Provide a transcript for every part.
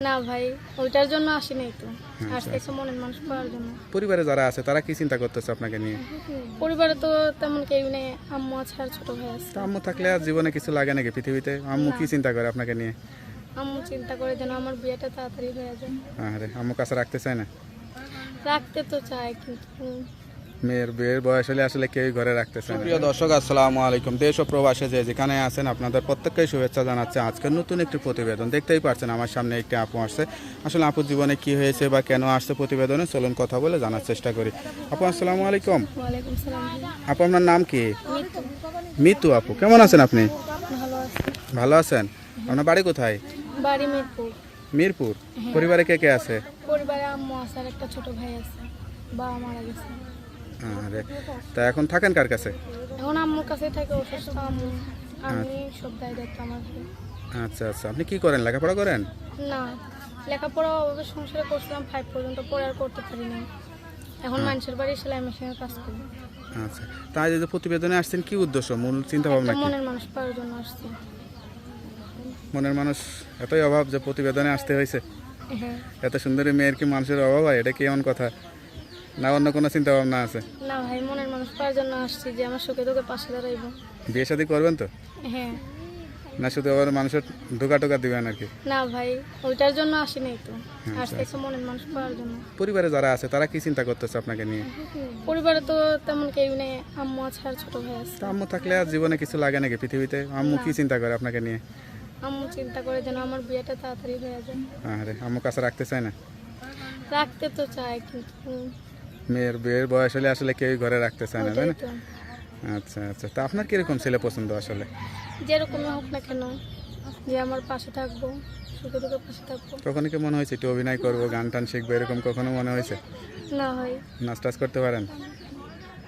না ভাই, ওইটার জন্য আসি নাই তো। আচ্ছা। আসতেছে মনের মানুষ পাওয়ার জন্য। পরিবারে যারা আছে তারা কি চিন্তা করতেছে আপনাকে নিয়ে? পরিবারে তো তেমন কেউ নেই, আম্মু আছে আর ছোট ভাই আছে। তা আম্মু থাকলে আর জীবনে কিছু লাগে নাকি পৃথিবীতে? আম্মু কি চিন্তা করে আপনাকে নিয়ে? আম্মু চিন্তা করে যেন আমার বিয়েটা তাড়াতাড়ি হয়ে যায়। আরে আম্মু কাছে রাখতে চায় না? রাখতে তো চায় কিন্তু মেয়ের বিয়ের বয়স হলে আসলে কেউই ঘরে রাখতে চায় না। প্রিয় দর্শক, আসসালামু আলাইকুম। দেশ ও প্রবাসে যে যেখানে আছেন আপনাদের প্রত্যেককেই শুভেচ্ছা জানাচ্ছে আজকের নতুন একটি প্রতিবেদন। দেখতেই পাচ্ছেন আমার সামনে একটি আপু আসছে। আসলে আপুর জীবনে কি হয়েছে বা কেন আসছে প্রতিবেদনে, চলুন কথা বলে জানার চেষ্টা করি। আপু আসসালামু আলাইকুম। ওয়ালাইকুম সালাম ভাই। আপু আপনার নাম কি? মৃত্যু। মিতু। আপু কেমন আছেন আপনি? ভালো আছে। ভালো আছেন? আপনার বাড়ি কোথায়? বাড়ি মিরপুর। মিরপুর। পরিবারে কে কে আছে? পরিবারে আম্মু আছে আর একটা ছোট ভাই আছে। বাবা মারা গেছে। আরে তা এখন থাকেন কার কাছে? এখন আম্মুর কাছেই থাকে, অসুস্থ আম্মু। আমি সব দায়িত্ব আমার উপরে। আচ্ছা আচ্ছা, আপনি কি করেন? লেখাপড়া করেন? না, লেখাপড়া অভাবে সংসারে করছিলাম 5 পর্যন্ত, পরে আর করতে পারি না। এখন মানুষের বাড়ি সেলাই মেশিনের কাজ করি। আচ্ছা, তাই যে প্রতিবেদনে আসছেন কি উদ্দেশ্য, মূল চিন্তা ভাবনা একটা কি? মনের মানুষ পাওয়ার জন্য আসছি। মনের মানুষ এতই অভাব যে প্রতিবেদনে আসতে হয়েছে? হ্যাঁ। এত সুন্দরী মেয়ের কি মানুষের অভাব হয়? এটা কি এমন কথা? না অন্য কোনো চিন্তা ভাবনা আছে? না ভাই, মনের মানুষ পাওয়ার জন্য আসছি যে আমার সুখে দুঃখে পাশে দাঁড়াইব। বিয়ে শাদী করবেন তো? হ্যাঁ। না শুধু আবার মানুষের ধোকা টোকা দিবেন আর কি? না ভাই, ওইটার জন্য আসি নাই তো। আসতেছে মনের মানুষ পাওয়ার জন্য। পরিবারে যারা আছে তারা কি চিন্তা করতেছে আপনাকে নিয়ে? পরিবারে তো তেমন কেউ নেই, আম্মু আছে আর ছোট ভাই আছে। তা আম্মু থাকলে আর জীবনে কিছু লাগে নাকি পৃথিবীতে? আম্মু কি চিন্তা করে আপনাকে নিয়ে? আম্মু চিন্তা করে যেন আমার বিয়েটা তাড়াতাড়ি হয়ে যায়। আরে আম্মু কাছে রাখতে চায় না? রাখতে তো চায় কিন্তু মেয়ের বিয়ের বয়স হলে আসলে কেউই ঘরে রাখতে চায় না, তাই ওইটাই না? তো। আচ্ছা আচ্ছা, তা আপনার কিরকম ছেলে পছন্দ আসলে? যেরকমই হোক না কেন, যে আমার পাশে থাকবো, সুখে দুঃখে পাশে থাকবো। কখনো কি মনে হয়েছে একটু অভিনয় করবো, গান টান শিখবো, এরকম কখনো মনে হয়েছে? না ভাই, নাচ টাচ করতে পারেন?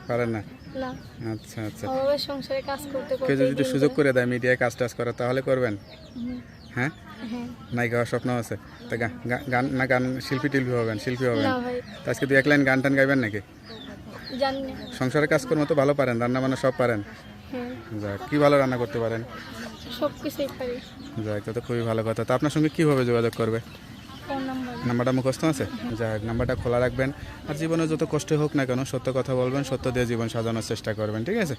পারেন না? না। আচ্ছা আচ্ছা, অভাবে সংসারে কাজ করতে কেউ করতে যদি একটু সুযোগ করে দেয় মিডিয়ায় কাজ টাজ করা তাহলে করবেন? হ্যাঁ, হ্যাঁ। নায়িকা হওয়ার স্বপ্ন আছে? তা গান না, গান শিল্পী টিল্পী হবেন, শিল্পী হবেন? না ভাই, তা আজকে দু এক লাইন গান টান গাইবেন নাকি? জানি না। সংসারে কাজকর্ম তো ভালো পারেন, রান্না বান্না সব পারেন? হ্যাঁ, যাক, কি ভালো রান্না করতে পারেন? সব কিছুই পারি। যাক, তো খুবই ভালো কথা। তা আপনার সঙ্গে কীভাবে যোগাযোগ করবে? Phone number. নাম্বারটা মুখস্থ আছে? যাক, নাম্বারটা খোলা রাখবেন। আর জীবনে যত কষ্ট হোক না কেন সত্য কথা বলবেন, সত্য দিয়ে জীবন সাজানোর চেষ্টা করবেন, ঠিক আছে?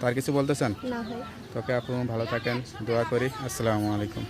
তার কিছু বলতে চান? না ভাই। তোকে আপু ভালো থাকেন, দোয়া করি। আসসালামু আলাইকুম।